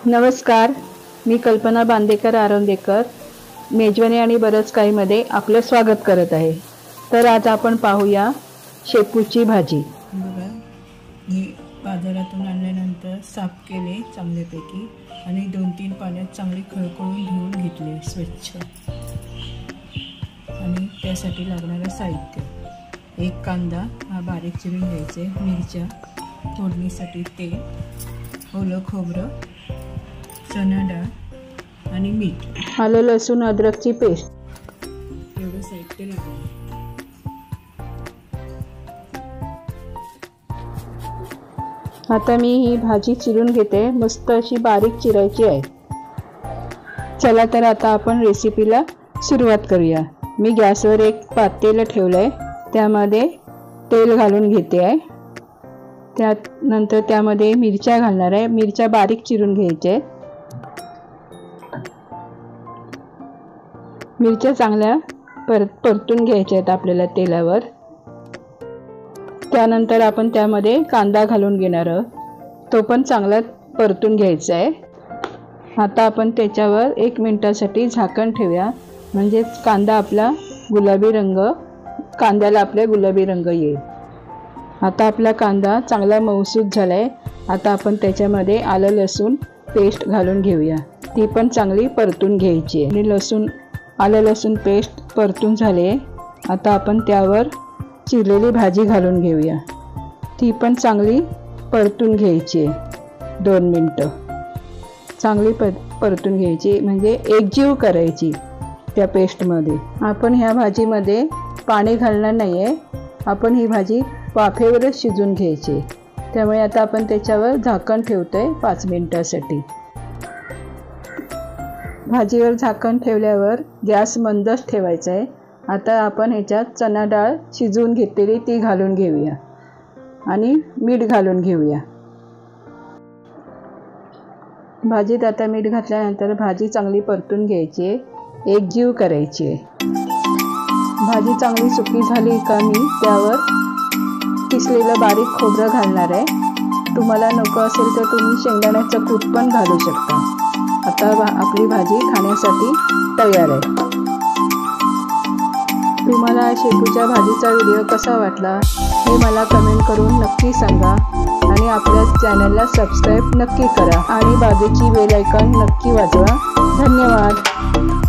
नमस्कार, मी कल्पना बांदेकर आरोंदेकर मेजवानी आणि बरंच काहीमध्ये आपलं स्वागत करत आहे। तर आज आपण पाहूया शेपूची भाजी। बघा, मी बाजारातून आणल्यानंतर साफ केले चांगल्यापैकी आणि 2-3 पाण्यात चांगले खळखळून धुवून घेतले स्वच्छ। आणि त्यासाठी लागणारे साहित्य: 1 कांदा हा बारीक चिरून घ्यायचे, मिरच्या, फोडणीसाठी तेल, ओलं खोबरं, चणा डाळ आणि मीठ, आलं लसूण अद्रकची पेस्ट, एवढं साहित्य लागेल। आता मी ही भाजी चिरून घेते, मस्त अशी बारीक चिरायची आहे। चला तर आता आपण रेसिपीला सुरुवात करूया। मी गॅसवर एक पातेलं ठेवलंय, त्यामध्ये तेल घालून घेते आहे। त्यानंतर त्यामध्ये मिरच्या घालणार आहे। मिरच्या बारीक चिरून घ्यायच्या। मिरच्या चांगल्या परतून घ्यायच्या आहेत आपल्याला तेलावर। त्यानंतर आपण त्यामध्ये कांदा घालून घेणार आहोत, तो पण चांगला परतून घ्यायचा आहे। आता आपण त्याच्यावर 1 मिनिटासाठी झाकण ठेवूया, म्हणजे कांदा आपला गुलाबी रंग कांद्याला आपल्या गुलाबी रंग येईल। आता आपला कांदा चांगला मऊसूत झालाय। आता आपण त्याच्यामध्ये आलं लसूण पेस्ट घालून घेऊया, ती पण चांगली परतून घ्यायची आहे। आणि आलं लसूण पेस्ट परतून झाले। आता आपण त्यावर चिरलेली भाजी घालून घेऊया, ती पण चांगली परतून घ्यायची आहे। 2 मिनिटं चांगली परतून घ्यायची, म्हणजे एकजीव करायची त्या पेस्टमध्ये। आपण ह्या भाजीमध्ये पाणी घालणार नाही आहे, आपण ही भाजी वाफेवरच शिजून घ्यायची। त्यामुळे आता आपण त्याच्यावर झाकण ठेवतोय 5 मिनिटासाठी। भाजीवर झाकण ठेवल्यावर गॅस मंदच ठेवायचा आहे। आता आपण ह्याच्यात चणा डाळ शिजवून घेतलेली ती घालून घेऊया आणि मीठ घालून घेऊया। भाजीत आता मीठ घातल्यानंतर भाजी चांगली परतून घ्यायची आहे, एकजीव करायची आहे। भाजी चांगली सुकी झाली का मी त्यावर किसलेलं बारीक खोबरं घालणार आहे। तुम्हाला नको असेल तर तुम्ही शेंगदाण्याचं कूट पण घालू शकता। आता आपली भाजी खाण्यासाठी तयार आहे। तुम्हाला शेपूच्या भाजीचा व्हिडिओ कसा वाटला हे मला कमेंट करून नक्की सांगा आणि आपल्या चॅनलला सबस्क्राईब नक्की करा आणि बाजूची बेल आयकॉन नक्की वाजवा। धन्यवाद।